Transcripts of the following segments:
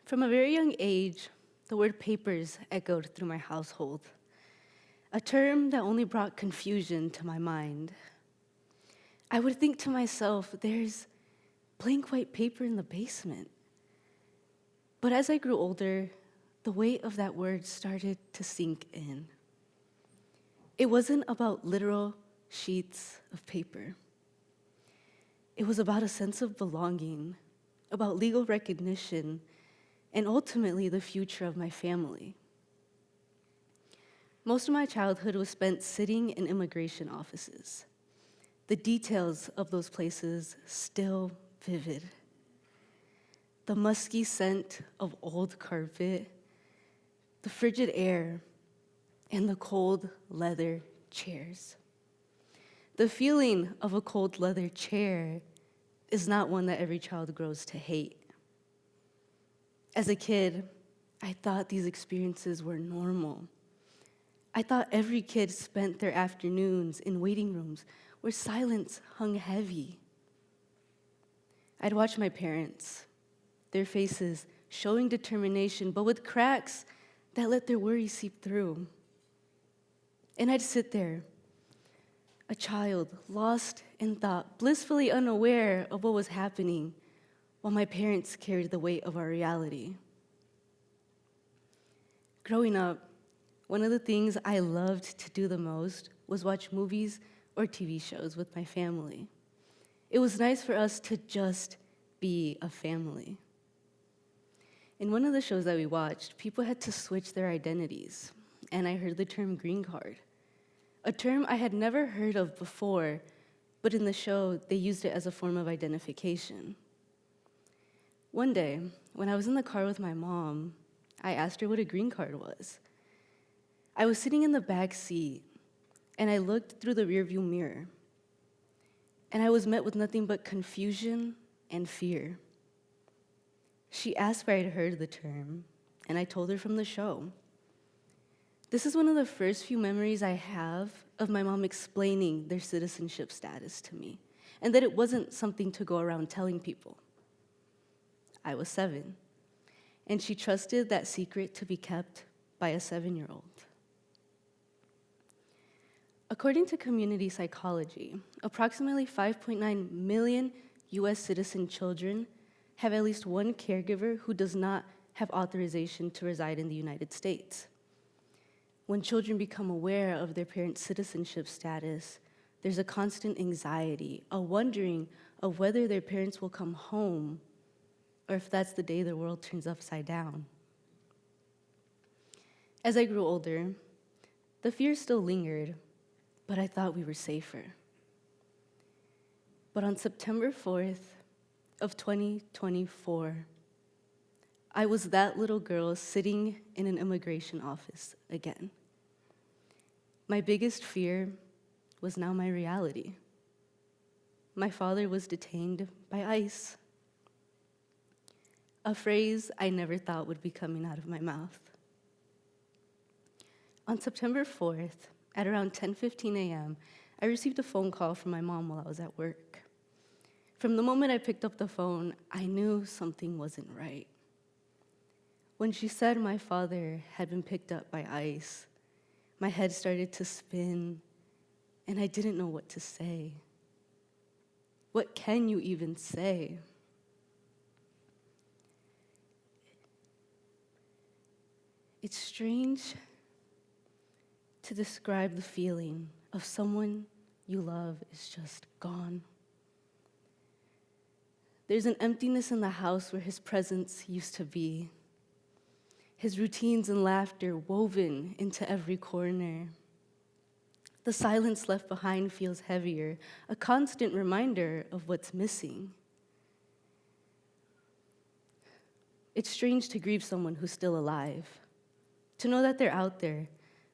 From a very young age, the word papers echoed through my household, a term that only brought confusion to my mind. I would think to myself, there's blank white paper in the basement. But as I grew older, the weight of that word started to sink in. It wasn't about literal sheets of paper. It was about a sense of belonging, about legal recognition, and ultimately the future of my family. Most of my childhood was spent sitting in immigration offices. The details of those places still vivid. The musky scent of old carpet, the frigid air, and the cold leather chairs. The feeling of a cold leather chair is not one that every child grows to hate. As a kid, I thought these experiences were normal. I thought every kid spent their afternoons in waiting rooms where silence hung heavy. I'd watch my parents, their faces showing determination, but with cracks that let their worry seep through. And I'd sit there, a child lost in thought, blissfully unaware of what was happening, while my parents carried the weight of our reality. Growing up, one of the things I loved to do the most was watch movies or TV shows with my family. It was nice for us to just be a family. In one of the shows that we watched, people had to switch their identities, and I heard the term green card, a term I had never heard of before, but in the show, they used it as a form of identification. One day, when I was in the car with my mom, I asked her what a green card was. I was sitting in the back seat, and I looked through the rearview mirror, and I was met with nothing but confusion and fear. She asked where I'd heard the term, and I told her from the show. This is one of the first few memories I have of my mom explaining their citizenship status to me, and that it wasn't something to go around telling people. I was 7, and she trusted that secret to be kept by a 7-year-old. According to community psychology, approximately 5.9 million US citizen children have at least one caregiver who does not have authorization to reside in the United States. When children become aware of their parents' citizenship status, there's a constant anxiety, a wondering of whether their parents will come home or if that's the day the world turns upside down. As I grew older, the fear still lingered, but I thought we were safer. But on September 4th of 2024, I was that little girl sitting in an immigration office again. My biggest fear was now my reality. My father was detained by ICE, a phrase I never thought would be coming out of my mouth. On September 4th, at around 10:15 a.m., I received a phone call from my mom while I was at work. From the moment I picked up the phone, I knew something wasn't right. When she said my father had been picked up by ICE, my head started to spin, and I didn't know what to say. What can you even say? It's strange to describe the feeling of someone you love is just gone. There's an emptiness in the house where his presence used to be, his routines and laughter woven into every corner. The silence left behind feels heavier, a constant reminder of what's missing. It's strange to grieve someone who's still alive, to know that they're out there,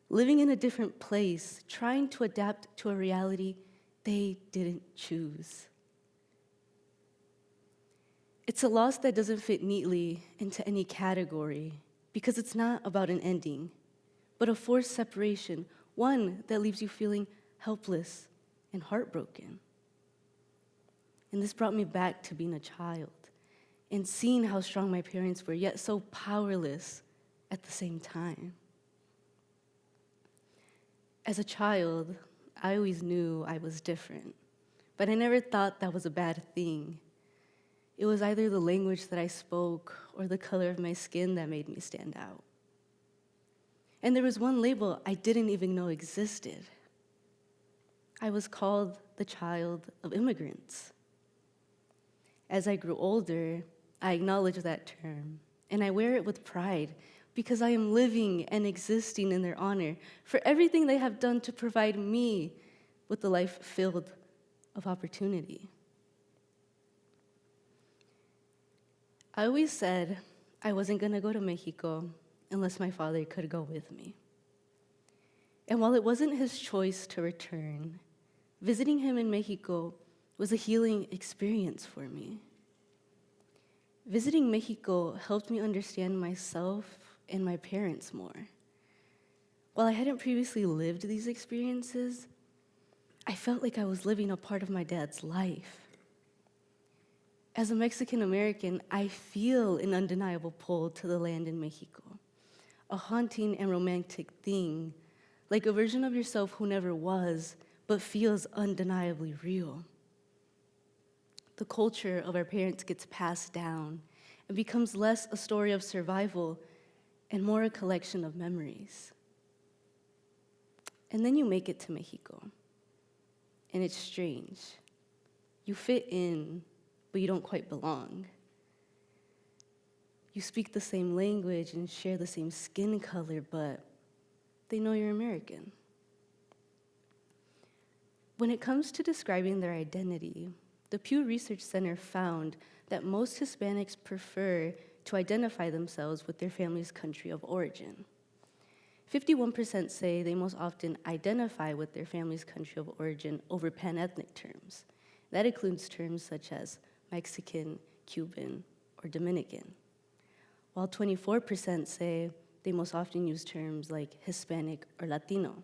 living in a different place, trying to adapt to a reality they didn't choose. It's a loss that doesn't fit neatly into any category because it's not about an ending, but a forced separation, one that leaves you feeling helpless and heartbroken. And this brought me back to being a child, and seeing how strong my parents were, yet so powerless at the same time. As a child, I always knew I was different, but I never thought that was a bad thing. It was either the language that I spoke or the color of my skin that made me stand out. And there was one label I didn't even know existed. I was called the child of immigrants. As I grew older, I acknowledge that term, and I wear it with pride because I am living and existing in their honor for everything they have done to provide me with a life filled of opportunity. I always said I wasn't going to go to Mexico unless my father could go with me. And while it wasn't his choice to return, visiting him in Mexico was a healing experience for me. Visiting Mexico helped me understand myself and my parents more. While I hadn't previously lived these experiences, I felt like I was living a part of my dad's life. As a Mexican American, I feel an undeniable pull to the land in Mexico, a haunting and romantic thing, like a version of yourself who never was, but feels undeniably real. The culture of our parents gets passed down and becomes less a story of survival and more a collection of memories. And then you make it to Mexico, and it's strange. You fit in, but you don't quite belong. You speak the same language and share the same skin color, but they know you're American. When it comes to describing their identity, the Pew Research Center found that most Hispanics prefer to identify themselves with their family's country of origin. 51% say they most often identify with their family's country of origin over pan-ethnic terms. That includes terms such as Mexican, Cuban, or Dominican. While 24% say they most often use terms like Hispanic or Latino.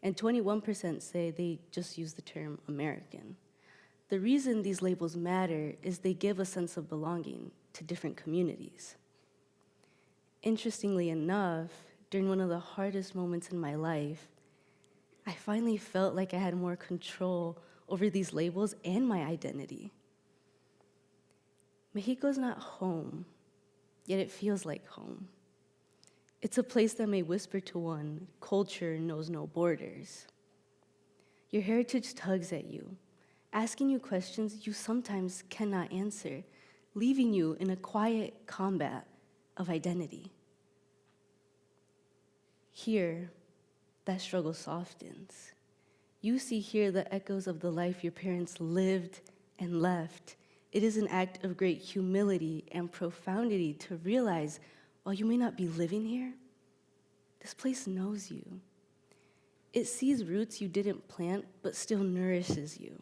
And 21% say they just use the term American. The reason these labels matter is they give a sense of belonging to different communities. Interestingly enough, during one of the hardest moments in my life, I finally felt like I had more control over these labels and my identity. Mexico's not home, yet it feels like home. It's a place that may whisper to one, culture knows no borders. Your heritage tugs at you, asking you questions you sometimes cannot answer, leaving you in a quiet combat of identity. Here, that struggle softens. You see here the echoes of the life your parents lived and left. It is an act of great humility and profundity to realize, while you may not be living here, this place knows you. It sees roots you didn't plant, but still nourishes you.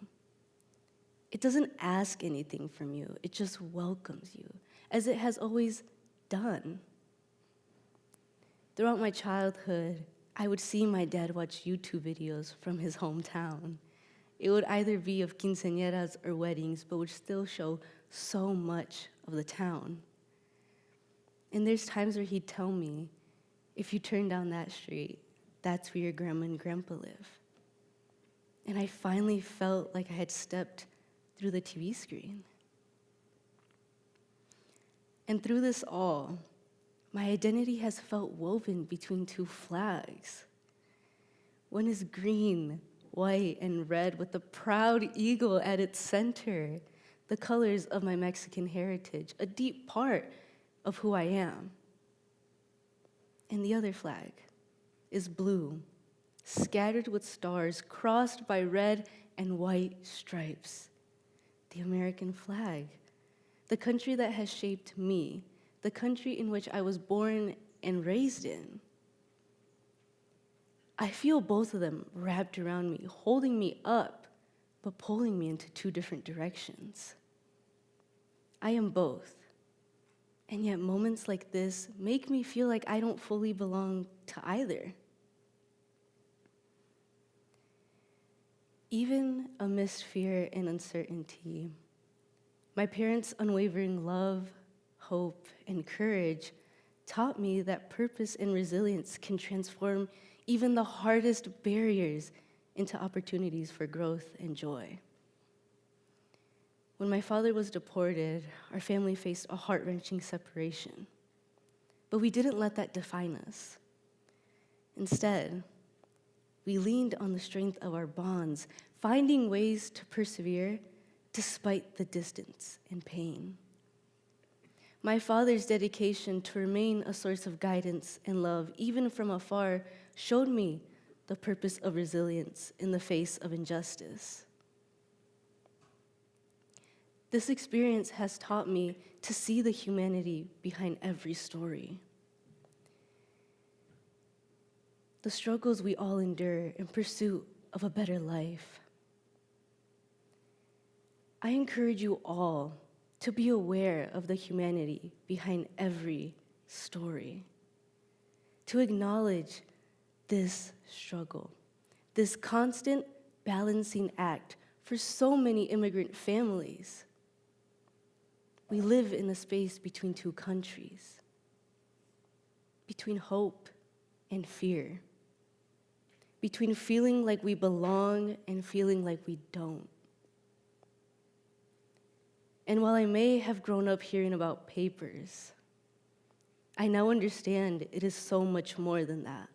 It doesn't ask anything from you, it just welcomes you, as it has always done. Throughout my childhood, I would see my dad watch YouTube videos from his hometown. It would either be of quinceañeras or weddings, but would still show so much of the town. And there's times where he'd tell me, if you turn down that street, that's where your grandma and grandpa live. And I finally felt like I had stepped through the TV screen. And through this all, my identity has felt woven between two flags. One is green, white, and red with the proud eagle at its center, the colors of my Mexican heritage, a deep part of who I am. And the other flag is blue, scattered with stars crossed by red and white stripes. The American flag, the country that has shaped me, the country in which I was born and raised in. I feel both of them wrapped around me, holding me up, but pulling me into two different directions. I am both. And yet moments like this make me feel like I don't fully belong to either. Even amidst fear and uncertainty, My parents' unwavering love, hope, and courage taught me that purpose and resilience can transform even the hardest barriers into opportunities for growth and joy. When my father was deported, our family faced a heart-wrenching separation. But we didn't let that define us. Instead, we leaned on the strength of our bonds, finding ways to persevere despite the distance and pain. My father's dedication to remain a source of guidance and love, even from afar, showed me the purpose of resilience in the face of injustice. This experience has taught me to see the humanity behind every story. The struggles we all endure in pursuit of a better life. I encourage you all to be aware of the humanity behind every story, to acknowledge this struggle, this constant balancing act for so many immigrant families. We live in a space between two countries, between hope and fear, between feeling like we belong and feeling like we don't. And while I may have grown up hearing about papers, I now understand it is so much more than that.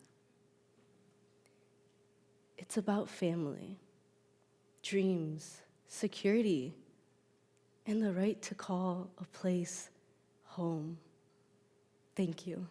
It's about family, dreams, security, and the right to call a place home. Thank you.